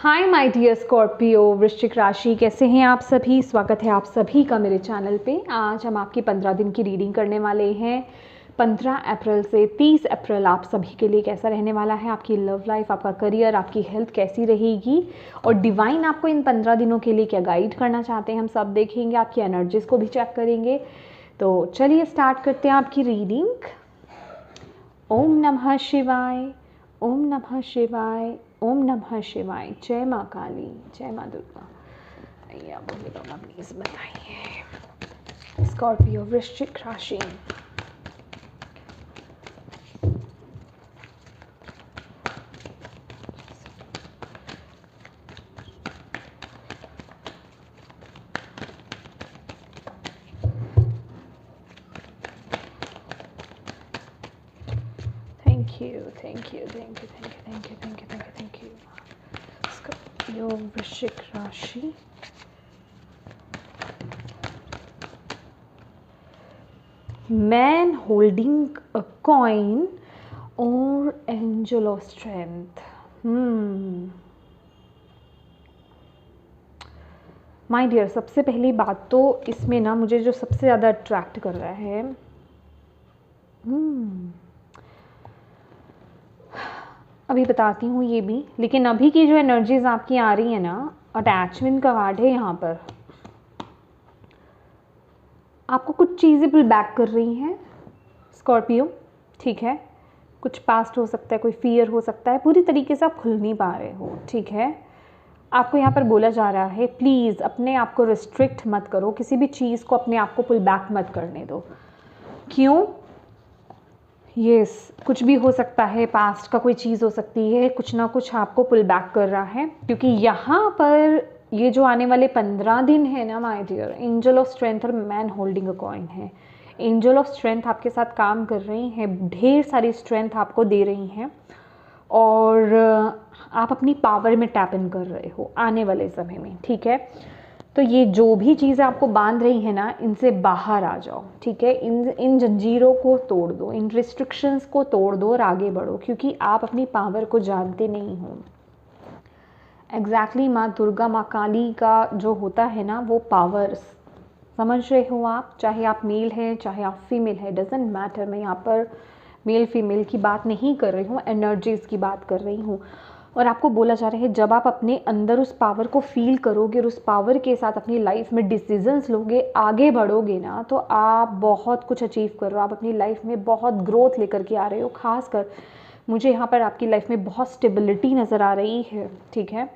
Hi my dear Scorpio वृश्चिक राशि, कैसे हैं आप सभी। स्वागत है आप सभी का मेरे चैनल पे। आज हम आपकी 15 दिन की रीडिंग करने वाले हैं। 15 अप्रैल से 30 अप्रैल आप सभी के लिए कैसा रहने वाला है। आपकी लव लाइफ, आपका करियर, आपकी हेल्थ कैसी रहेगी और डिवाइन आपको इन 15 दिनों के लिए क्या गाइड करना चाहते हैं, हम सब देखेंगे। आपकी एनर्जीज को भी चेक करेंगे। तो चलिए स्टार्ट करते हैं आपकी रीडिंग। ओम नमः शिवाय, ओम नमः शिवाय, ओम नमः शिवाय। जय माँ काली, जय माँ दुर्गा। भैया बोलेगा प्लीज बताइए। स्कॉर्पियो वृश्चिक राशि, thank you thank you thank you thank you thank you thank you thank you thank you. Scorpio वृश्चिक राशि, मैन होल्डिंग अ कॉइन और angel of strength. My dear, सबसे पहली बात तो इसमें ना मुझे जो सबसे ज़्यादा अट्रैक्ट कर रहा है, अभी बताती हूँ ये भी, लेकिन अभी की जो एनर्जीज आपकी आ रही है ना, अटैचमेंट का कार्ड है यहाँ पर। आपको कुछ चीज़ें पुल बैक कर रही हैं स्कॉर्पियो, ठीक है। कुछ पास्ट हो सकता है, कोई फियर हो सकता है, पूरी तरीके से आप खुल नहीं पा रहे हो, ठीक है। आपको यहाँ पर बोला जा रहा है प्लीज़ अपने आप को रिस्ट्रिक्ट मत करो, किसी भी चीज़ को अपने आप को पुल बैक मत करने दो। क्यों? यस, कुछ भी हो सकता है, पास्ट का कोई चीज़ हो सकती है, कुछ ना कुछ आपको पुल बैक कर रहा है। क्योंकि यहाँ पर ये जो आने वाले 15 दिन है ना my dear, angel of strength और मैन होल्डिंग अ कॉइन है। एंजल ऑफ स्ट्रेंथ आपके साथ काम कर रही हैं, ढेर सारी स्ट्रेंथ आपको दे रही हैं और आप अपनी पावर में टैप इन कर रहे हो आने वाले समय में, ठीक है। तो ये जो भी चीज़ें आपको बांध रही है ना, इनसे बाहर आ जाओ, ठीक है। इन जंजीरों को तोड़ दो, इन रिस्ट्रिक्शंस को तोड़ दो और आगे बढ़ो, क्योंकि आप अपनी पावर को जानते नहीं हो। एग्जैक्टली माँ दुर्गा, माँ काली का जो होता है ना, वो पावर्स समझ रहे हो आप। चाहे आप मेल हैं, चाहे आप फीमेल है, डजेंट मैटर। मैं यहाँ पर मेल फीमेल की बात नहीं कर रही हूँ, एनर्जीज की बात कर रही हूँ। और आपको बोला जा रहा है जब आप अपने अंदर उस पावर को फील करोगे और उस पावर के साथ अपनी लाइफ में डिसीजंस लोगे, आगे बढ़ोगे ना, तो आप बहुत कुछ अचीव कर रहे हो। आप अपनी लाइफ में बहुत ग्रोथ लेकर के आ रहे हो। खासकर मुझे यहाँ पर आपकी लाइफ में बहुत स्टेबिलिटी नज़र आ रही है, ठीक है।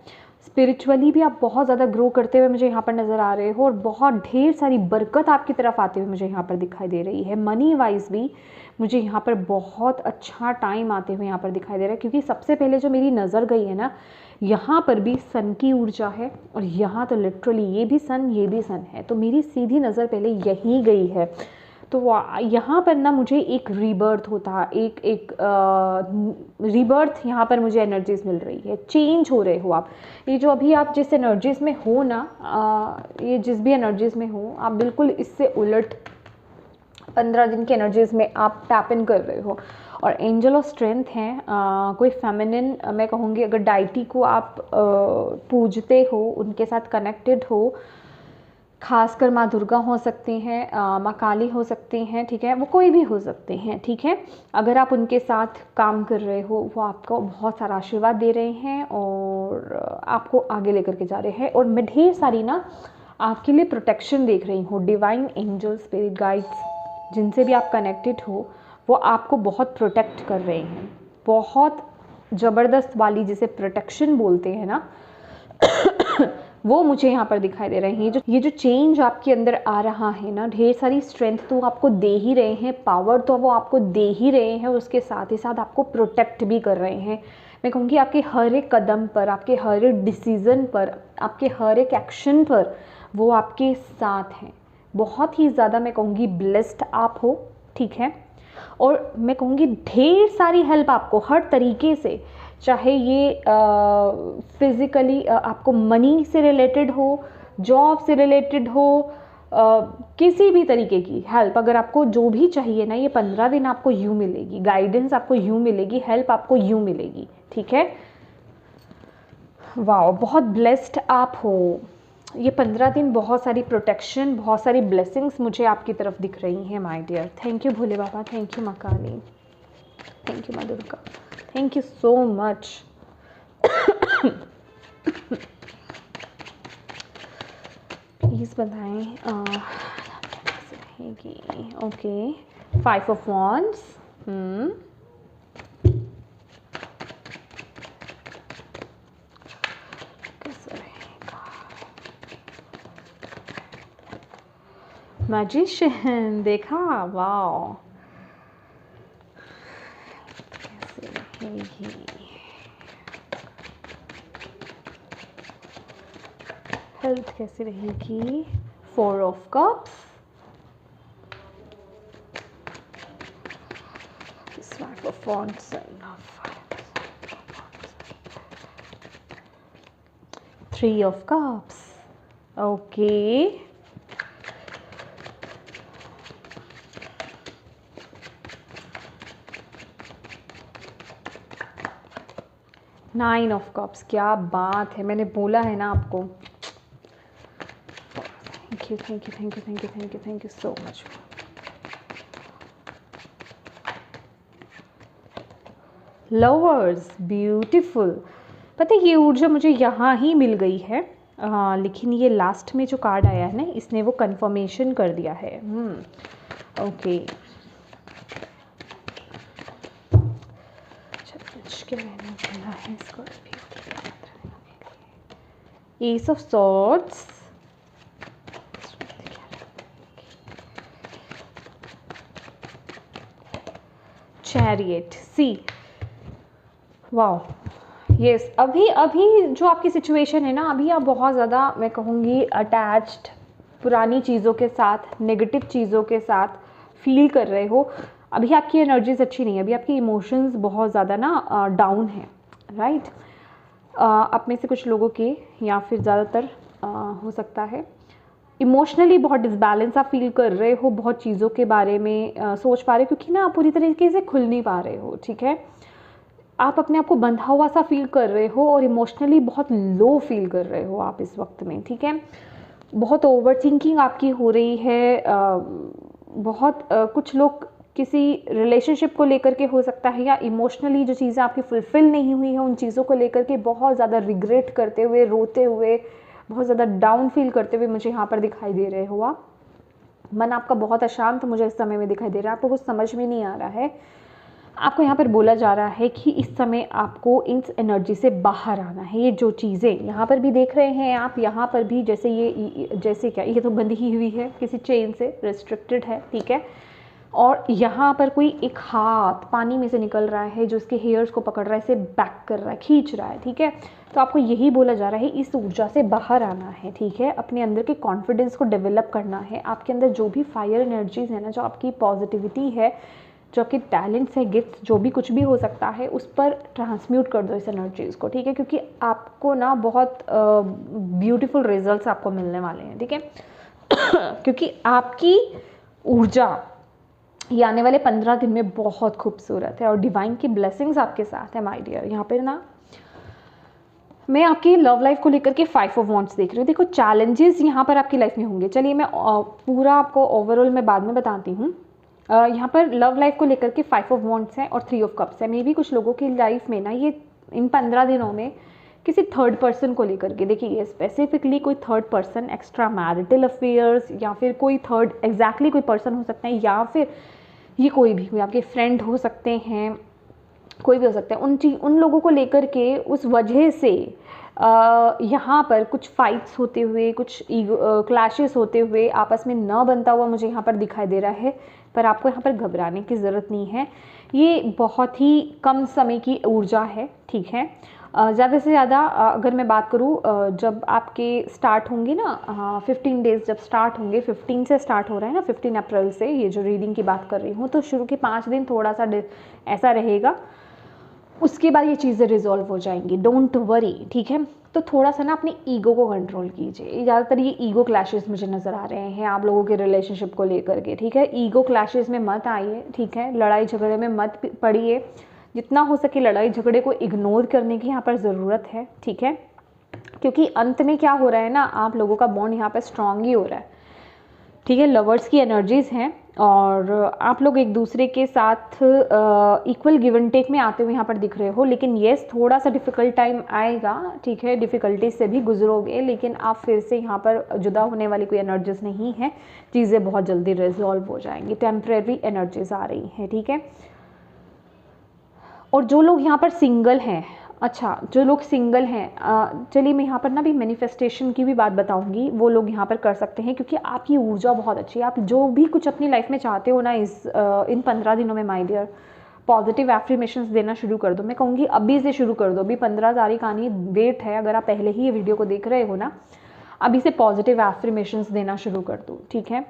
स्पिरिचुअली भी आप बहुत ज़्यादा ग्रो करते हुए मुझे यहाँ पर नज़र आ रहे हो और बहुत ढेर सारी बरकत आपकी तरफ आते हुए मुझे यहाँ पर दिखाई दे रही है। मनी वाइज भी मुझे यहाँ पर बहुत अच्छा टाइम आते हुए यहाँ पर दिखाई दे रहा है, क्योंकि सबसे पहले जो मेरी नज़र गई है ना, यहाँ पर भी सन की ऊर्जा है और यहाँ तो लिटरली ये भी सन, ये भी सन है। तो मेरी सीधी नज़र पहले यही गई है। तो यहाँ पर ना मुझे एक रीबर्थ होता, एक रीबर्थ यहाँ पर मुझे एनर्जीज मिल रही है। चेंज हो रहे हो आप। ये जो अभी आप जिस एनर्जीज में हो ना, ये जिस भी एनर्जीज में हो, आप बिल्कुल इससे उलट 15 दिन की एनर्जीज में आप टैप इन कर रहे हो। और एंजल ऑफ स्ट्रेंथ हैं, कोई फेमिनिन, मैं कहूँगी अगर डाइटी को आप पूजते हो, उनके साथ कनेक्टेड हो, खासकर माँ दुर्गा हो सकती हैं, माँ काली हो सकती हैं, ठीक है। वो कोई भी हो सकते हैं, ठीक है। अगर आप उनके साथ काम कर रहे हो, वो आपको बहुत सारा आशीर्वाद दे रहे हैं और आपको आगे लेकर के जा रहे हैं। और मैं ढेर सारी ना आपके लिए प्रोटेक्शन देख रही हूँ। डिवाइन एंजल, स्पिरिट गाइड्स, जिनसे भी आप कनेक्टेड हो, वो आपको बहुत प्रोटेक्ट कर रहे हैं। बहुत ज़बरदस्त वाली जिसे प्रोटेक्शन बोलते हैं ना वो मुझे यहाँ पर दिखाई दे रहे हैं। ये जो चेंज आपके अंदर आ रहा है ना, ढेर सारी स्ट्रेंथ तो आपको दे ही रहे हैं, पावर तो वो आपको दे ही रहे हैं, और उसके साथ ही साथ आपको प्रोटेक्ट भी कर रहे हैं। मैं कहूँगी आपके हर एक कदम पर, आपके हर एक डिसीज़न पर, आपके हर एक एक्शन पर वो आपके साथ हैं। बहुत ही ज़्यादा मैं कहूँगी ब्लेस्ड आप हो, ठीक है। और मैं कहूँगी ढेर सारी हेल्प आपको हर तरीके से, चाहे ये फिज़िकली आपको मनी से रिलेटेड हो, जॉब से रिलेटेड हो, किसी भी तरीके की हेल्प अगर आपको जो भी चाहिए ना, ये 15 दिन आपको यूँ मिलेगी। गाइडेंस आपको यूँ मिलेगी, हेल्प आपको यूँ मिलेगी, ठीक है। वाह, बहुत ब्लेस्ड आप हो। ये 15 दिन बहुत सारी प्रोटेक्शन, बहुत सारी ब्लेसिंग्स मुझे आपकी तरफ दिख रही हैं my dear. Thank you Bhole Baba, thank you माँ काली, थैंक यू माँ Durga, thank you so much. Please बताएं कैसे रहेगी। Okay, 5 of wands. कैसे रहेगा। मैजिशियन, देखा, वाओ, कैसे रहेगी। हेल्थ कैसी रहेगी। 4 of cups, 5 of wands, 3 of cups. Okay, nine of cups. क्या बात है, मैंने बोला है ना आपको। Thank you, thank you, thank you, thank you, thank you, thank you so much. Lovers, beautiful. पता है ये ऊर्जा मुझे यहाँ ही मिल गई है, लेकिन ये लास्ट में जो कार्ड आया है ना, इसने वो कंफर्मेशन कर दिया है। ओके, क्या रहने वाला है Scorpio. Ace of swords, chariot, see, wow, yes. अभी जो आपकी सिचुएशन है ना, अभी आप बहुत ज़्यादा, मैं कहूँगी, अटैच्ड पुरानी चीज़ों के साथ, नेगेटिव चीज़ों के साथ फील कर रहे हो। अभी आपकी एनर्जीज अच्छी नहीं है, अभी आपकी इमोशंस बहुत ज़्यादा ना डाउन है, राइट। आप में से कुछ लोगों के, या फिर ज़्यादातर हो सकता है, इमोशनली बहुत डिसबैलेंस आप फील कर रहे हो, बहुत चीज़ों के बारे में सोच पा रहे हो, क्योंकि ना आप पूरी तरीके से खुल नहीं पा रहे हो, ठीक है। आप अपने आप को बंधा हुआ सा फील कर रहे हो और इमोशनली बहुत लो फील कर रहे हो आप इस वक्त में, ठीक है। बहुत ओवर थिंकिंग आपकी हो रही है। बहुत कुछ लोग किसी रिलेशनशिप को लेकर के हो सकता है, या इमोशनली जो चीज़ें आपकी फुलफ़िल नहीं हुई हैं उन चीज़ों को लेकर के बहुत ज़्यादा रिग्रेट करते हुए, रोते हुए, बहुत ज़्यादा डाउन फील करते हुए मुझे यहाँ पर दिखाई दे रहे हो आप। मन आपका बहुत अशांत मुझे इस समय में दिखाई दे रहा है, आपको कुछ समझ में नहीं आ रहा है। आपको यहाँ पर बोला जा रहा है कि इस समय आपको इस एनर्जी से बाहर आना है। ये जो चीज़ें यहाँ पर भी देख रहे हैं आप, यहाँ पर भी जैसे जैसे क्या, ये तो बंधी ही हुई है किसी चेन से, रिस्ट्रिक्टेड है, ठीक है। और यहाँ पर कोई एक हाथ पानी में से निकल रहा है जो इसके हेयर्स को पकड़ रहा है, इसे बैक कर रहा है, खींच रहा है, ठीक है। तो आपको यही बोला जा रहा है, इस ऊर्जा से बाहर आना है, ठीक है। अपने अंदर के कॉन्फिडेंस को डेवलप करना है। आपके अंदर जो भी फायर एनर्जीज है ना, जो आपकी पॉजिटिविटी है, जो आपके टैलेंट्स है, गिफ्ट्स, जो भी कुछ भी हो सकता है, उस पर ट्रांसम्यूट कर दो इस एनर्जीज़ को, ठीक है। क्योंकि आपको ना बहुत ब्यूटीफुल रिजल्ट्स आपको मिलने वाले हैं, ठीक है। क्योंकि आपकी ऊर्जा ये आने वाले 15 दिन में बहुत खूबसूरत है और डिवाइन की ब्लेसिंग्स आपके साथ है माय डियर। यहाँ पर ना मैं आपकी लव लाइफ को लेकर के 5 ऑफ वॉन्ड्स देख रही हूँ। देखो, चैलेंजेस यहाँ पर आपकी लाइफ में होंगे। चलिए मैं पूरा आपको ओवरऑल मैं बाद में बताती हूँ। यहाँ पर लव लाइफ को लेकर के 5 ऑफ वॉन्ड्स हैं और 3 ऑफ कप्स है। मे भी कुछ लोगों की लाइफ में ना ये इन 15 दिनों में किसी थर्ड पर्सन को लेकर के, देखिए ये स्पेसिफिकली कोई third person, extra marital affairs, या फिर कोई थर्ड एग्जैक्टली कोई पर्सन हो सकता है, या फिर ये कोई भी, कोई आपके फ्रेंड हो सकते हैं, कोई भी हो सकता है। उन लोगों को लेकर के उस वजह से यहाँ पर कुछ फाइट्स होते हुए, कुछ क्लैशेस होते हुए, आपस में न बनता हुआ मुझे यहाँ पर दिखाई दे रहा है। पर आपको यहाँ पर घबराने की ज़रूरत नहीं है, ये बहुत ही कम समय की ऊर्जा है, ठीक है। ज़्यादा से ज़्यादा अगर मैं बात करूँ, जब आपके स्टार्ट होंगे ना 15 डेज़ जब स्टार्ट होंगे, 15 से स्टार्ट हो रहा है ना, 15 अप्रैल से ये जो रीडिंग की बात कर रही हूँ, तो शुरू के 5 दिन थोड़ा सा ऐसा रहेगा, उसके बाद ये चीज़ें रिजॉल्व हो जाएंगी, डोंट वरी, ठीक है। तो थोड़ा सा ना अपने ईगो को कंट्रोल कीजिए। ज़्यादातर ये ईगो क्लैशेस मुझे नज़र आ रहे हैं आप लोगों के रिलेशनशिप को लेकर के, ठीक है। ईगो क्लैशेस में मत आइए, ठीक है। लड़ाई झगड़े में मत पड़िए। जितना हो सके लड़ाई झगड़े को इग्नोर करने की यहाँ पर ज़रूरत है, ठीक है। क्योंकि अंत में क्या हो रहा है ना, आप लोगों का बॉन्ड यहाँ पर स्ट्रांग ही हो रहा है, ठीक है। लवर्स की एनर्जीज हैं और आप लोग एक दूसरे के साथ इक्वल गिव एंड टेक में आते हुए यहाँ पर दिख रहे हो, लेकिन येस थोड़ा सा डिफ़िकल्ट टाइम आएगा, ठीक है, डिफ़िकल्टी से भी गुजरोगे, लेकिन आप फिर से यहाँ पर जुदा होने वाली कोई एनर्जीज नहीं है, चीज़ें बहुत जल्दी रिजॉल्व हो जाएंगी, टेम्परेरी एनर्जीज आ रही हैं, ठीक है। और जो लोग यहाँ पर सिंगल हैं, अच्छा जो लोग सिंगल हैं, चलिए मैं यहाँ पर ना भी मैनिफेस्टेशन की भी बात बताऊंगी, वो लोग यहाँ पर कर सकते हैं, क्योंकि आपकी ऊर्जा बहुत अच्छी है। आप जो भी कुछ अपनी लाइफ में चाहते हो ना, इन 15 दिनों में माय डियर, पॉजिटिव एफर्मेशंस देना शुरू कर दो। मैं कहूँगी अभी से शुरू कर दो, अभी 15 तारीख आनी वेट है, अगर आप पहले ही ये वीडियो को देख रहे हो ना, अभी से पॉजिटिव एफर्मेशंस देना शुरू कर दो, ठीक है।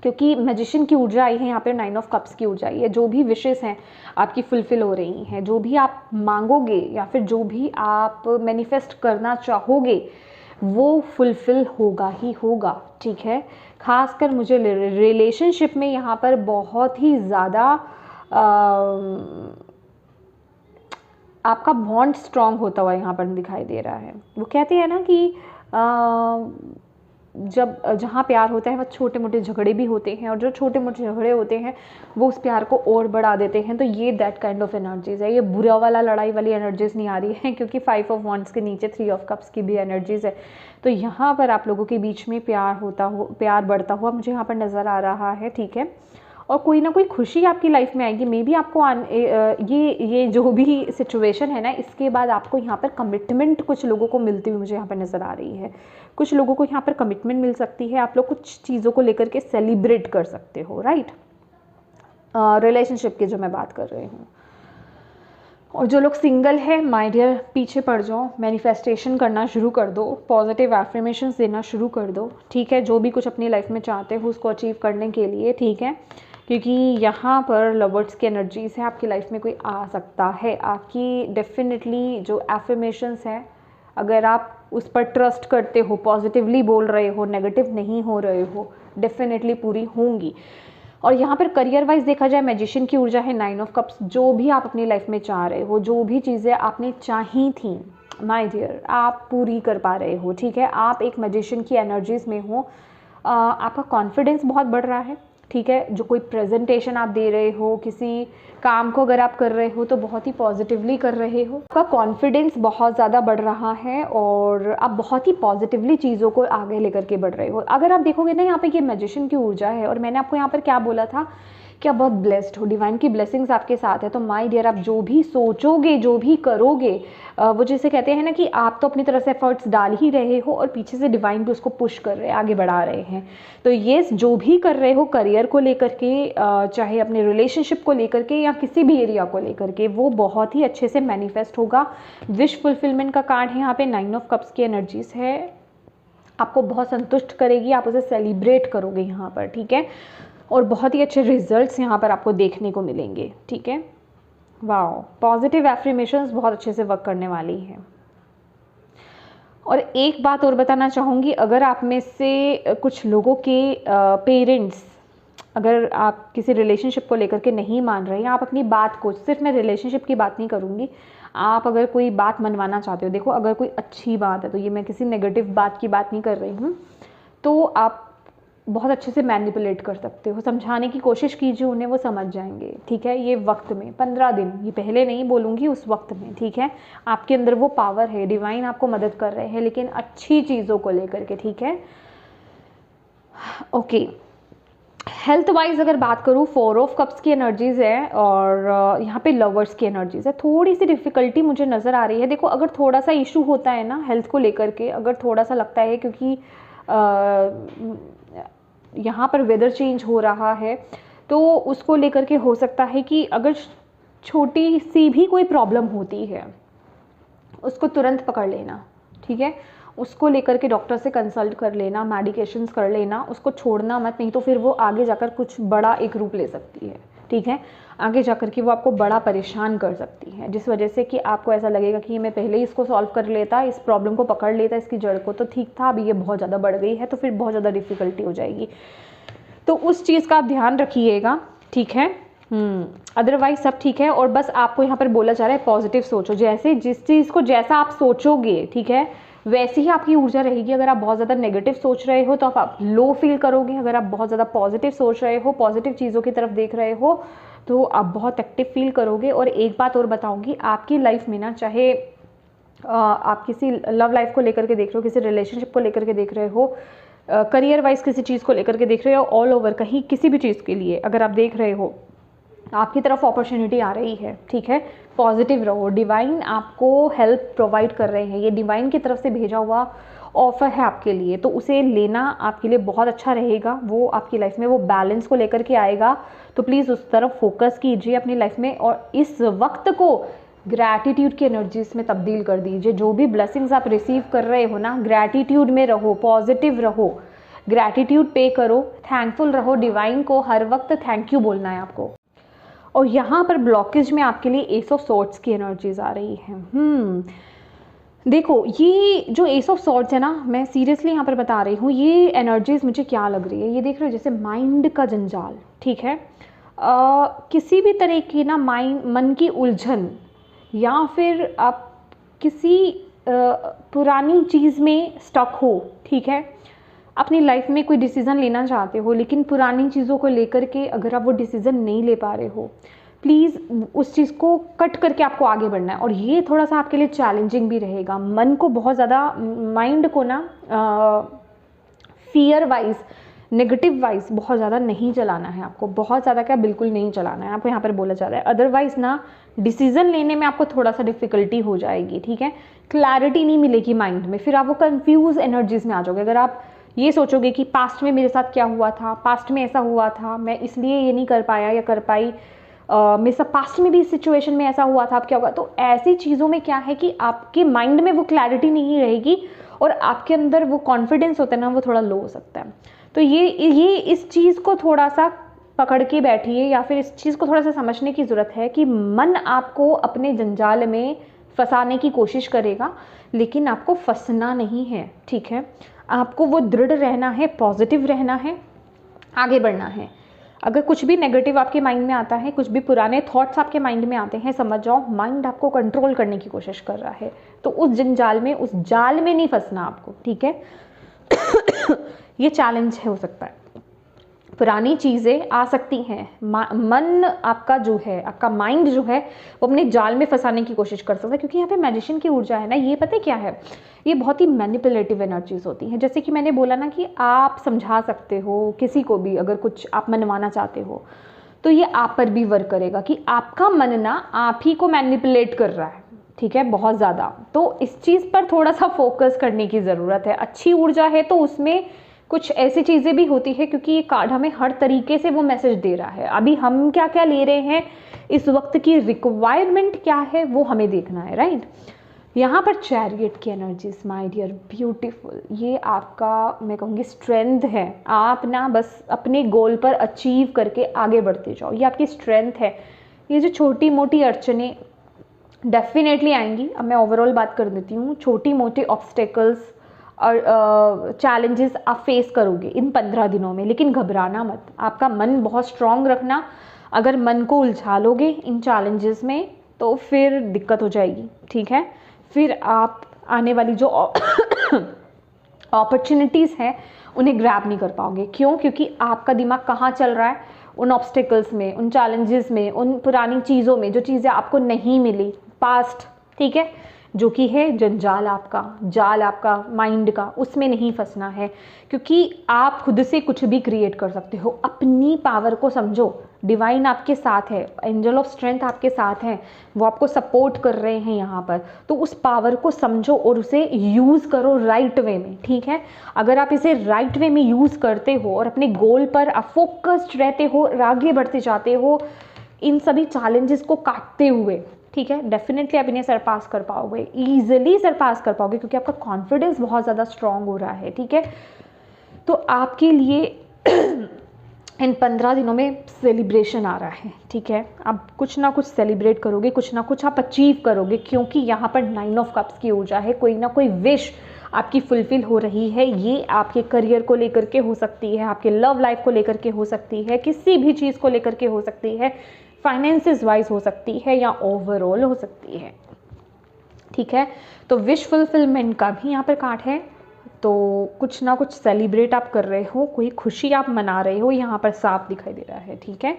क्योंकि मैजिशियन की ऊर्जा आई है यहाँ पे, 9 ऑफ कप्स की ऊर्जा आई है। जो भी विशेस हैं आपकी फुलफिल हो रही हैं, जो भी आप मांगोगे या फिर जो भी आप मैनिफेस्ट करना चाहोगे वो फुलफिल होगा ही होगा, ठीक है। खासकर मुझे रिलेशनशिप में यहाँ पर बहुत ही ज़्यादा आपका बॉन्ड स्ट्रांग होता हुआ यहाँ पर दिखाई दे रहा है। वो कहते हैं ना कि जब जहाँ प्यार होता है वह छोटे मोटे झगड़े भी होते हैं, और जो छोटे मोटे झगड़े होते हैं वो उस प्यार को और बढ़ा देते हैं। तो ये दैट काइंड ऑफ एनर्जीज है, ये बुरा वाला लड़ाई वाली एनर्जीज नहीं आ रही है, क्योंकि 5 ऑफ वॉन्ड्स के नीचे 3 ऑफ कप्स की भी एनर्जीज है। तो यहाँ पर आप लोगों के बीच में प्यार बढ़ता हुआ मुझे यहाँ पर नज़र आ रहा है, ठीक है। और कोई ना कोई खुशी आपकी लाइफ में आएगी। मे बी आपको ये जो भी सिचुएशन है ना, इसके बाद आपको यहाँ पर कमिटमेंट कुछ लोगों को मिलती हुई मुझे यहाँ पर नज़र आ रही है। कुछ लोगों को यहाँ पर कमिटमेंट मिल सकती है, आप लोग कुछ चीज़ों को लेकर के सेलिब्रेट कर सकते हो, राइट। रिलेशनशिप की जो मैं बात कर रही हूँ। और जो लोग सिंगल है माय डियर, पीछे पड़ जाओ, मैनिफेस्टेशन करना शुरू कर दो, पॉजिटिव एफर्मेशंस देना शुरू कर दो, ठीक है। जो भी कुछ अपनी लाइफ में चाहते हो उसको अचीव करने के लिए, ठीक है। क्योंकि यहाँ पर लवर्स की एनर्जीज है, आपकी लाइफ में कोई आ सकता है, आपकी डेफिनेटली जो एफर्मेशंस है, अगर आप उस पर ट्रस्ट करते हो, पॉजिटिवली बोल रहे हो, नेगेटिव नहीं हो रहे हो, डेफिनेटली पूरी होंगी। और यहाँ पर करियर वाइज देखा जाए, मैजिशियन की ऊर्जा है, 9 ऑफ कप्स। जो भी आप अपनी लाइफ में चाह रहे हो, जो भी चीज़ें आपने चाही थी माय डियर, आप पूरी कर पा रहे हो, ठीक है। आप एक मैजिशियन की एनर्जीज में हो, आपका कॉन्फिडेंस बहुत बढ़ रहा है, ठीक है। जो कोई प्रेजेंटेशन आप दे रहे हो, किसी काम को अगर आप कर रहे हो तो बहुत ही पॉजिटिवली कर रहे हो, आपका कॉन्फिडेंस बहुत ज़्यादा बढ़ रहा है और आप बहुत ही पॉजिटिवली चीज़ों को आगे लेकर के बढ़ रहे हो। अगर आप देखोगे ना, यहाँ पे ये मैजिशियन की ऊर्जा है, और मैंने आपको यहाँ पर क्या बोला था कि आप बहुत ब्लेस्ड हो, डिवाइन की ब्लेसिंग्स आपके साथ है। तो माय डियर, आप जो भी सोचोगे, जो भी करोगे, वो जैसे कहते हैं ना कि आप तो अपनी तरफ से एफर्ट्स डाल ही रहे हो और पीछे से डिवाइन भी उसको पुश कर रहे हैं, आगे बढ़ा रहे हैं। तो ये जो भी कर रहे हो करियर को लेकर के, चाहे अपने रिलेशनशिप को लेकर के या किसी भी एरिया को लेकर के, वो बहुत ही अच्छे से मैनिफेस्ट होगा। विश फुलफिलमेंट का कार्ड है यहाँ पे, 9 ऑफ कप्स की एनर्जीज है, आपको बहुत संतुष्ट करेगी, आप उसे सेलिब्रेट करोगे यहाँ पर, ठीक है। और बहुत ही अच्छे रिजल्ट्स यहाँ पर आपको देखने को मिलेंगे, ठीक है। वाओ, पॉजिटिव एफर्मेशंस बहुत अच्छे से वर्क करने वाली है। और एक बात और बताना चाहूँगी, अगर आप में से कुछ लोगों के पेरेंट्स, अगर आप किसी रिलेशनशिप को लेकर के नहीं मान रहे हैं, आप अपनी बात को, सिर्फ मैं रिलेशनशिप की बात नहीं करूँगी, आप अगर कोई बात मनवाना चाहते हो, देखो अगर कोई अच्छी बात है, तो ये मैं किसी नेगेटिव बात की बात नहीं कर रही हूँ, तो आप बहुत अच्छे से मैनिपुलेट कर सकते हो, समझाने की कोशिश कीजिए उन्हें, वो समझ जाएंगे, ठीक है। ये वक्त में 15 दिन, ये पहले नहीं बोलूँगी, उस वक्त में, ठीक है। आपके अंदर वो पावर है, डिवाइन आपको मदद कर रहे हैं, लेकिन अच्छी चीज़ों को लेकर के, ठीक है। ओके, हेल्थ वाइज अगर बात करूँ, 4 ऑफ कप्स की एनर्जीज है और यहाँ पे लवर्स की एनर्जीज है। थोड़ी सी डिफ़िकल्टी मुझे नज़र आ रही है। देखो, अगर थोड़ा सा इशू होता है ना हेल्थ को लेकर के, अगर थोड़ा सा लगता है, क्योंकि यहाँ पर वेदर चेंज हो रहा है, तो उसको लेकर के हो सकता है कि अगर छोटी सी भी कोई प्रॉब्लम होती है, उसको तुरंत पकड़ लेना, ठीक है। उसको लेकर के डॉक्टर से कंसल्ट कर लेना, मेडिकेशंस कर लेना, उसको छोड़ना मत, नहीं तो फिर वो आगे जाकर कुछ बड़ा एक रूप ले सकती है, ठीक है। आगे जाकर के वो आपको बड़ा परेशान कर सकती है, जिस वजह से कि आपको ऐसा लगेगा कि मैं पहले ही इसको सॉल्व कर लेता, इस प्रॉब्लम को पकड़ लेता, इसकी जड़ को, तो ठीक था, अभी ये बहुत ज़्यादा बढ़ गई है, तो फिर बहुत ज़्यादा डिफ़िकल्टी हो जाएगी। तो उस चीज़ का आप ध्यान रखिएगा, ठीक है। अदरवाइज सब ठीक है। और बस आपको यहाँ पर बोला जा रहा है पॉजिटिव सोचो, जैसे जिस चीज़ को जैसा आप सोचोगे, ठीक है, वैसी ही आपकी ऊर्जा रहेगी। अगर आप बहुत ज़्यादा नेगेटिव सोच रहे हो तो आप लो फील करोगे, अगर आप बहुत ज़्यादा पॉजिटिव सोच रहे हो, पॉजिटिव चीज़ों की तरफ देख रहे हो तो आप बहुत एक्टिव फील करोगे। और एक बात और बताऊंगी, आपकी लाइफ में ना, चाहे आप किसी लव लाइफ को लेकर के देख रहे हो, किसी रिलेशनशिप को लेकर के देख रहे हो, करियर वाइज किसी चीज़ को लेकर के देख रहे हो, ऑल ओवर कहीं किसी भी चीज़ के लिए अगर आप देख रहे हो, आपकी तरफ अपॉर्चुनिटी आ रही है, ठीक है, पॉजिटिव रहो। डिवाइन आपको हेल्प प्रोवाइड कर रहे हैं, ये डिवाइन की तरफ से भेजा हुआ ऑफर है आपके लिए, तो उसे लेना आपके लिए बहुत अच्छा रहेगा। वो आपकी लाइफ में वो बैलेंस को लेकर के आएगा, तो प्लीज़ उस तरफ फोकस कीजिए अपनी लाइफ में और इस वक्त को ग्रैटिट्यूड की एनर्जीज में तब्दील कर दीजिए। जो भी ब्लेसिंग्स आप रिसीव कर रहे हो ना, ग्रैटिट्यूड में रहो, पॉजिटिव रहो, ग्रैटिट्यूड पे करो, थैंकफुल रहो। डिवाइन को हर वक्त थैंक यू बोलना है आपको। और यहाँ पर ब्लॉकेज में आपके लिए एस ऑफ सॉर्ड्स की एनर्जीज आ रही हैं। देखो, ये जो एस ऑफ सॉर्ड्स है ना, मैं सीरियसली यहाँ पर बता रही हूँ, ये एनर्जीज मुझे क्या लग रही है, ये देख रहे हो जैसे माइंड का जंजाल, ठीक है, किसी भी तरह की ना मन की उलझन, या फिर आप किसी पुरानी चीज़ में स्टक हो, ठीक है, अपनी लाइफ में कोई डिसीज़न लेना चाहते हो लेकिन पुरानी चीज़ों को लेकर के अगर आप वो डिसीज़न नहीं ले पा रहे हो, प्लीज़ उस चीज़ को कट करके आपको आगे बढ़ना है। और ये थोड़ा सा आपके लिए चैलेंजिंग भी रहेगा। मन को बहुत ज़्यादा, माइंड को ना फियर वाइज, नेगेटिव वाइज बहुत ज़्यादा नहीं चलाना है आपको, बहुत ज़्यादा क्या, बिल्कुल नहीं चलाना है आपको, यहाँ पर बोला जा रहा है। अदरवाइज़ ना डिसीज़न लेने में आपको थोड़ा सा डिफ़िकल्टी हो जाएगी, ठीक है, क्लैरिटी नहीं मिलेगी माइंड में, फिर आप वो कन्फ्यूज़ एनर्जीज़ में आ जाओगे। अगर आप ये सोचोगे कि पास्ट में मेरे साथ क्या हुआ था, पास्ट में ऐसा हुआ था, मैं इसलिए ये नहीं कर पाया या कर पाई, मेरे साथ पास्ट में भी इस सिचुएशन में ऐसा हुआ था, अब क्या हुआ, तो ऐसी चीज़ों में क्या है कि आपके माइंड में वो क्लैरिटी नहीं रहेगी और आपके अंदर वो कॉन्फिडेंस होता है ना, वो थोड़ा लो हो सकता है। तो ये इस चीज़ को थोड़ा सा पकड़ के बैठिए, या फिर इस चीज़ को थोड़ा सा समझने की ज़रूरत है कि मन आपको अपने जंजाल में फंसाने की कोशिश करेगा, लेकिन आपको फंसना नहीं है, ठीक है, आपको वो दृढ़ रहना है, पॉजिटिव रहना है, आगे बढ़ना है। अगर कुछ भी नेगेटिव आपके माइंड में आता है, कुछ भी पुराने थॉट्स आपके माइंड में आते हैं, समझ जाओ माइंड आपको कंट्रोल करने की कोशिश कर रहा है, तो उस जंजाल में, उस जाल में नहीं फंसना आपको, ठीक है। ये चैलेंज हो सकता है, पुरानी चीज़ें आ सकती हैं, मन आपका जो है, आपका माइंड जो है, वो अपने जाल में फंसाने की कोशिश कर सकता है, क्योंकि यहाँ पे मैजिशियन की ऊर्जा है ना, ये पता है क्या है, ये बहुत ही मैनिपुलेटिव एनर्जीज होती हैं। जैसे कि मैंने बोला ना कि आप समझा सकते हो किसी को भी, अगर कुछ आप मनवाना चाहते हो तो ये आप पर भी वर्क करेगा कि आपका मन ना आप ही को मैनिपुलेट कर रहा है, ठीक है, बहुत ज़्यादा। तो इस चीज़ पर थोड़ा सा फोकस करने की ज़रूरत है। अच्छी ऊर्जा है तो उसमें कुछ ऐसी चीज़ें भी होती है, क्योंकि ये कार्ड हमें हर तरीके से वो मैसेज दे रहा है। अभी हम क्या क्या ले रहे हैं, इस वक्त की रिक्वायरमेंट क्या है, वो हमें देखना है, राइट। यहाँ पर चैरियट की एनर्जीज, माय डियर ब्यूटीफुल, ये आपका, मैं कहूँगी, स्ट्रेंथ है। आप ना बस अपने गोल पर अचीव करके आगे बढ़ते जाओ, ये आपकी स्ट्रेंथ है। ये जो छोटी मोटी अड़चने डेफिनेटली आएंगी, अब मैं ओवरऑल बात कर देती हूँ, छोटी मोटी ऑब्स्टेकल्स और चैलेंजेस आप फेस करोगे इन 15 दिनों में, लेकिन घबराना मत, आपका मन बहुत स्ट्रांग रखना। अगर मन को उलझा लोगे इन चैलेंजेस में तो फिर दिक्कत हो जाएगी, ठीक है, फिर आप आने वाली जो अपॉर्चुनिटीज़ हैं उन्हें ग्रैब नहीं कर पाओगे। क्यों? क्योंकि आपका दिमाग कहाँ चल रहा है, उन ऑब्स्टेकल्स में, उन चैलेंजेस में, उन पुरानी चीज़ों में, जो चीज़ें आपको नहीं मिली, पास्ट, ठीक है, जो कि है जंजाल आपका, जाल आपका माइंड का, उसमें नहीं फंसना है, क्योंकि आप खुद से कुछ भी क्रिएट कर सकते हो। अपनी पावर को समझो, डिवाइन आपके साथ है, एंजल ऑफ स्ट्रेंथ आपके साथ हैं, वो आपको सपोर्ट कर रहे हैं यहाँ पर, तो उस पावर को समझो और उसे यूज़ करो राइट वे में, ठीक है। अगर आप इसे राइट वे में यूज़ करते हो और अपने गोल पर आप फोकस्ड रहते हो, आगे बढ़ते जाते हो इन सभी चैलेंजेस को काटते हुए, ठीक है, डेफिनेटली आप इन्हें सरपास कर पाओगे, ईजिली सरपास कर पाओगे, क्योंकि आपका कॉन्फिडेंस बहुत ज़्यादा स्ट्रांग हो रहा है, ठीक है। तो आपके लिए इन 15 दिनों में सेलिब्रेशन आ रहा है, ठीक है, आप कुछ ना कुछ सेलिब्रेट करोगे, कुछ ना कुछ आप अचीव करोगे, क्योंकि यहाँ पर 9 ऑफ कप्स की ऊर्जा है। कोई ना कोई विश आपकी फुलफिल हो रही है। ये आपके करियर को लेकर के हो सकती है, आपके लव लाइफ को लेकर के हो सकती है, किसी भी चीज़ को लेकर के हो सकती है, फाइनेंसेस वाइज हो सकती है, या ओवरऑल हो सकती है। ठीक है। तो विश फुलफिलमेंट का भी यहाँ पर कार्ड है, तो कुछ ना कुछ सेलिब्रेट आप कर रहे हो, कोई खुशी आप मना रहे हो, यहाँ पर साफ दिखाई दे रहा है। ठीक है,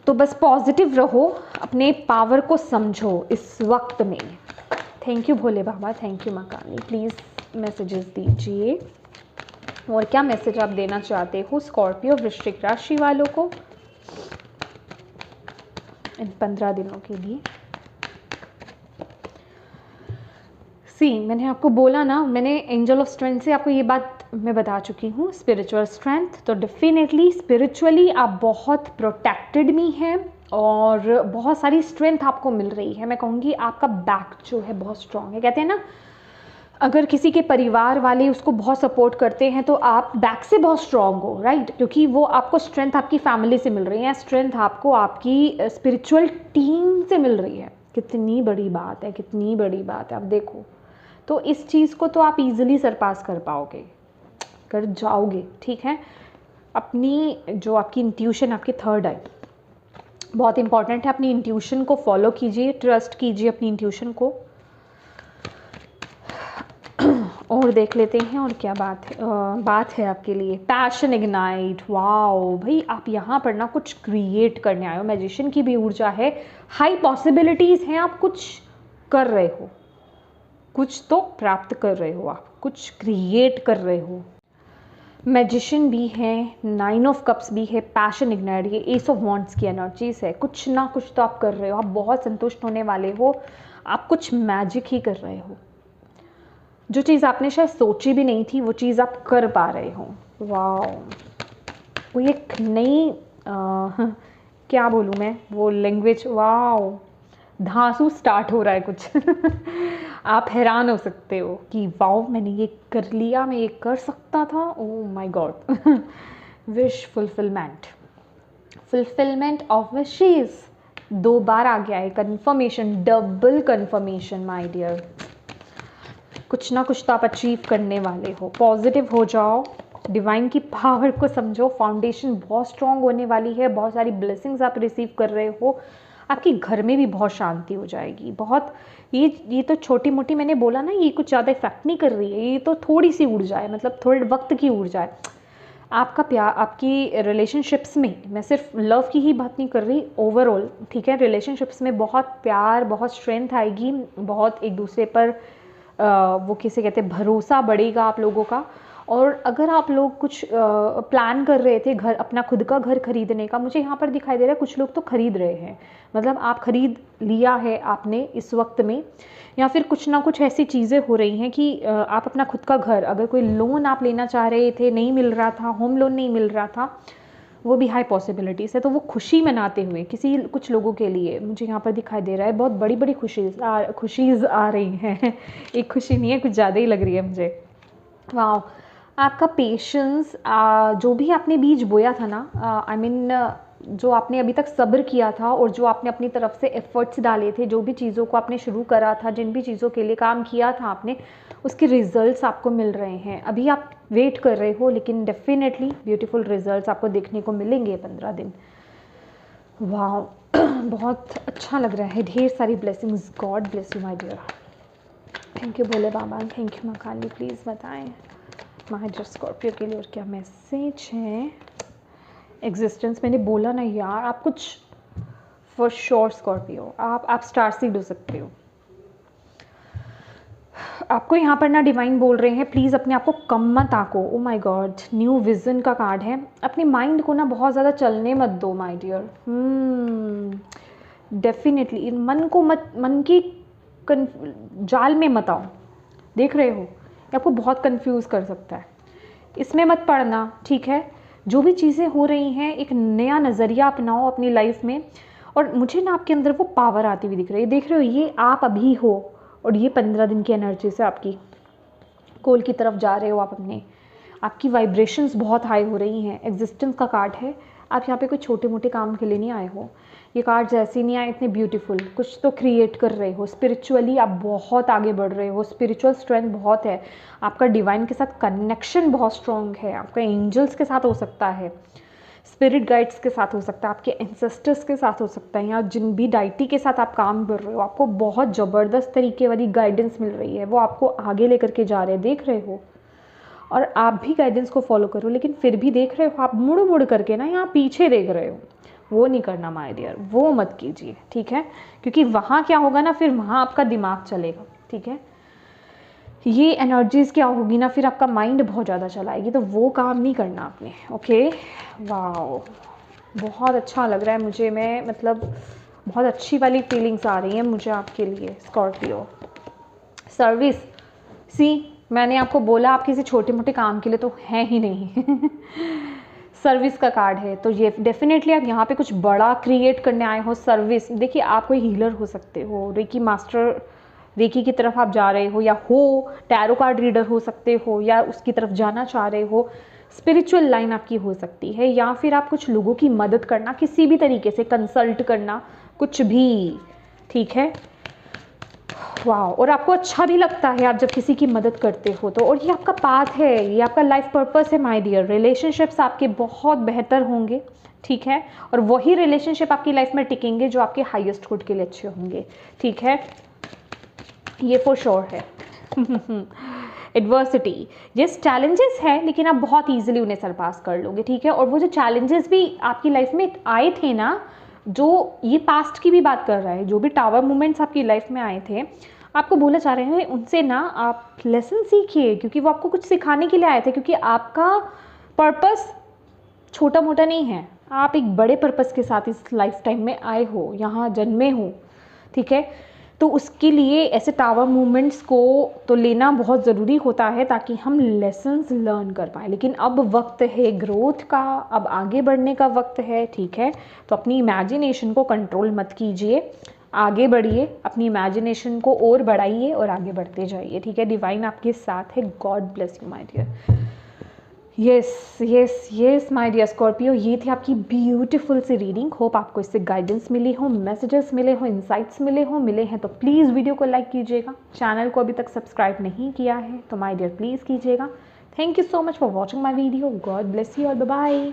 तो बस पॉजिटिव रहो, अपने पावर को समझो इस वक्त में। Thank you Bhole Baba, thank you माँ काली। प्लीज़ मैसेजेस दीजिए, और क्या मैसेज आप देना चाहते हो स्कॉर्पियो वृश्चिक राशि वालों को इन 15 दिनों के लिए। मैंने आपको बोला ना, मैंने एंजल ऑफ स्ट्रेंथ से आपको ये बात मैं बता चुकी हूँ, स्पिरिचुअल स्ट्रेंथ। तो डेफिनेटली स्पिरिचुअली आप बहुत प्रोटेक्टेड भी हैं, और बहुत सारी स्ट्रेंथ आपको मिल रही है। मैं कहूँगी आपका बैक जो है बहुत स्ट्रांग है। कहते हैं ना, अगर किसी के परिवार वाले उसको बहुत सपोर्ट करते हैं तो आप बैक से बहुत स्ट्रांग हो, राइट, क्योंकि वो आपको स्ट्रेंथ आपकी फैमिली से मिल रही है, स्ट्रेंथ आपको आपकी स्पिरिचुअल टीम से मिल रही है। कितनी बड़ी बात है, कितनी बड़ी बात है। आप देखो, तो इस चीज़ को तो आप इजीली सरपास कर पाओगे, कर जाओगे। ठीक है, अपनी जो आपकी इंट्यूशन, आपकी थर्ड आई बहुत इंपॉर्टेंट है। अपनी इंट्यूशन को फॉलो कीजिए, ट्रस्ट कीजिए अपनी इंट्यूशन को। और देख लेते हैं और क्या बात है। बात है आपके लिए पैशन इग्नाइट। वाओ भाई, आप यहाँ पर ना कुछ क्रिएट करने आए हो। मैजिशियन की भी ऊर्जा है, हाई पॉसिबिलिटीज़ हैं, आप कुछ कर रहे हो, कुछ तो प्राप्त कर रहे हो, आप कुछ क्रिएट कर रहे हो। मैजिशियन भी है, 9 ऑफ कप्स भी है, पैशन इग्नाइट, ये एस ऑफ वॉन्ड्स की एनर्जीज है। कुछ ना कुछ तो आप कर रहे हो, आप बहुत संतुष्ट होने वाले हो, आप कुछ मैजिक ही कर रहे हो। जो चीज़ आपने शायद सोची भी नहीं थी वो चीज़ आप कर पा रहे हो। वाह, कोई एक नई क्या बोलूँ मैं, वो लैंग्वेज, वाह, धांसू स्टार्ट हो रहा है कुछ। आप हैरान हो सकते हो कि वाओ, मैंने ये कर लिया, मैं ये कर सकता था, oh my God. Wish fulfilment, fulfilment of wishes 2 बार आ गया है, confirmation, double confirmation my dear. कुछ ना कुछ तो आप अचीव करने वाले हो। पॉजिटिव हो जाओ, डिवाइन की पावर को समझो, फाउंडेशन बहुत स्ट्रॉन्ग होने वाली है, बहुत सारी ब्लेसिंग्स आप रिसीव कर रहे हो, आपके घर में भी बहुत शांति हो जाएगी। बहुत ये तो छोटी मोटी मैंने बोला ना, ये कुछ ज़्यादा इफेक्ट नहीं कर रही है, ये तो थोड़ी सी ऊर्जा है, मतलब थोड़े वक्त की ऊर्जा है। आपका प्यार, आपकी रिलेशनशिप्स में, मैं सिर्फ लव की ही बात नहीं कर रही, ओवरऑल, ठीक है, रिलेशनशिप्स में बहुत प्यार, बहुत स्ट्रेंथ आएगी, बहुत एक दूसरे पर वो किसे कहते हैं, भरोसा बढ़ेगा आप लोगों का। और अगर आप लोग कुछ प्लान कर रहे थे घर, अपना खुद का घर खरीदने का, मुझे यहाँ पर दिखाई दे रहा है कुछ लोग तो खरीद रहे हैं, मतलब आप खरीद लिया है आपने इस वक्त में, या फिर कुछ ना कुछ ऐसी चीज़ें हो रही हैं कि आप अपना खुद का घर, अगर कोई लोन आप लेना चाह रहे थे, नहीं मिल रहा था, होम लोन नहीं मिल रहा था, वो भी हाई पॉसिबिलिटीज़ है। तो वो खुशी मनाते हुए कुछ लोगों के लिए मुझे यहाँ पर दिखाई दे रहा है बहुत बड़ी बड़ी खुशीज़ आ रही हैं। एक खुशी नहीं है, कुछ ज़्यादा ही लग रही है मुझे। वाह, आपका पेशेंस, जो भी आपने बीज बोया था ना, आई मीन जो आपने अभी तक सब्र किया था, और जो आपने अपनी तरफ से एफर्ट्स डाले थे, जो भी चीज़ों को आपने शुरू करा था, जिन भी चीज़ों के लिए काम किया था आपने, उसके रिजल्ट्स आपको मिल रहे हैं। अभी आप वेट कर रहे हो, लेकिन डेफिनेटली ब्यूटीफुल रिजल्ट्स आपको देखने को मिलेंगे 15 दिन। वाह, बहुत अच्छा लग रहा है, ढेर सारी blessings. God bless you my dear. Thank you Bhole Baba, thank you माँ काली। प्लीज़ बताएं माय डियर स्कॉर्पियो के लिए और क्या मैसेज है। एग्जिस्टेंस, मैंने बोला ना यार, आप कुछ फॉर श्योर स्कॉर्पियो, आप स्टार सीड हो सकते हो। आपको यहाँ पर ना डिवाइन बोल रहे हैं, प्लीज़ अपने आप को कम मत आको। Oh my God, new vision का कार्ड है। अपने माइंड को ना बहुत ज़्यादा चलने मत दो माय डियर। डेफिनेटली मन को मत, मन की जाल में मत आओ। देख रहे हो, ये आपको बहुत कंफ्यूज कर सकता है, इसमें मत पड़ना। ठीक है, जो भी चीज़ें हो रही हैं, एक नया नज़रिया अपनाओ अपनी लाइफ में। और मुझे ना आपके अंदर वो पावर आती हुई दिख रही है। देख रहे हो, ये आप अभी हो, और ये 15 दिन की एनर्जी से आपकी गोल की तरफ जा रहे हो आप अपने। आपकी वाइब्रेशंस बहुत हाई हो रही हैं। एग्जिस्टेंस का कार्ड है। आप यहाँ पे कोई छोटे मोटे काम के लिए नहीं आए हो। ये कार्ड्स ऐसे नहीं आए इतने ब्यूटीफुल, कुछ तो क्रिएट कर रहे हो। स्पिरिचुअली आप बहुत आगे बढ़ रहे हो, स्पिरिचुअल स्ट्रेंथ बहुत है आपका, डिवाइन के साथ कनेक्शन बहुत स्ट्रॉन्ग है, आपका एंजल्स के साथ हो सकता है। स्पिरिट गाइड्स के साथ हो सकता है, आपके एंसेस्टर्स के साथ हो सकता है, या जिन भी डाइटी के साथ आप काम कर रहे हो, आपको बहुत ज़बरदस्त तरीके वाली गाइडेंस मिल रही है, वो आपको आगे लेकर के जा रहे हैं, देख रहे हो। और आप भी गाइडेंस को फॉलो करो, लेकिन फिर भी देख रहे हो आप मुड़ मुड़ करके ना यहाँ पीछे देख रहे हो, वो नहीं करना माय डियर, वो मत कीजिए, ठीक है। क्योंकि वहाँ क्या होगा ना, फिर वहाँ आपका दिमाग चलेगा, ठीक है। ये एनर्जीज़ क्या होगी ना, फिर आपका माइंड बहुत ज़्यादा चलाएगी, तो वो काम नहीं करना आपने, ओके। वाओ, बहुत अच्छा लग रहा है मुझे, मैं मतलब बहुत अच्छी वाली फीलिंग्स आ रही हैं मुझे आपके लिए स्कॉर्पियो। सर्विस, सी मैंने आपको बोला आप किसी छोटे मोटे काम के लिए तो हैं ही नहीं सर्विस का कार्ड है, तो ये डेफिनेटली आप यहाँ पे कुछ बड़ा क्रिएट करने आए हो। सर्विस, देखिए आप कोई हीलर हो सकते हो, रेकी मास्टर, रेकी की तरफ आप जा रहे हो, या टैरो कार्ड रीडर हो सकते हो, या उसकी तरफ जाना चाह रहे हो, स्पिरिचुअल लाइन आपकी हो सकती है, या फिर आप कुछ लोगों की मदद करना, किसी भी तरीके से कंसल्ट करना, कुछ भी, ठीक है। वाह, और आपको अच्छा भी लगता है आप जब किसी की मदद करते हो तो, और ये आपका पाथ है, ये आपका लाइफ पर्पस है माय डियर। रिलेशनशिप्स आपके बहुत बेहतर होंगे, ठीक है, और वही रिलेशनशिप आपकी लाइफ में टिकेंगे जो आपके हाईएस्ट गुड के लिए अच्छे होंगे, ठीक है, ये फॉर श्योर है एडवर्सिटी, यस चैलेंजेस है, लेकिन आप बहुत ईजिली उन्हें सरपास कर लोगे, ठीक है। और वो जो चैलेंजेस भी आपकी लाइफ में आए थे ना, जो ये पास्ट की भी बात कर रहा है, जो भी टावर मोमेंट्स आपकी लाइफ में आए थे, आपको बोला चाह रहे हैं उनसे ना आप लेसन सीखिए, क्योंकि वो आपको कुछ सिखाने के लिए आए थे, क्योंकि आपका पर्पस छोटा मोटा नहीं है, आप एक बड़े पर्पस के साथ इस लाइफ टाइम में आए हो, यहाँ जन्मे हो, ठीक है। तो उसके लिए ऐसे टावर मूवमेंट्स को तो लेना बहुत ज़रूरी होता है, ताकि हम लेसन्स लर्न कर पाए। लेकिन अब वक्त है ग्रोथ का, अब आगे बढ़ने का वक्त है, ठीक है। तो अपनी इमेजिनेशन को कंट्रोल मत कीजिए, आगे बढ़िए, अपनी इमेजिनेशन को और बढ़ाइए और आगे बढ़ते जाइए, ठीक है। डिवाइन आपके साथ है, God bless you my dear. Yes yes yes my dear Scorpio, ये थी आपकी ब्यूटीफुल सी रीडिंग। होप आपको इससे गाइडेंस मिली हो, मैसेजेस मिले हो, इंसाइट्स मिले हैं तो प्लीज़ वीडियो को लाइक कीजिएगा। चैनल को अभी तक सब्सक्राइब नहीं किया है तो माय डियर प्लीज़ कीजिएगा। Thank you so much for watching my video. God bless you और बाय बाय।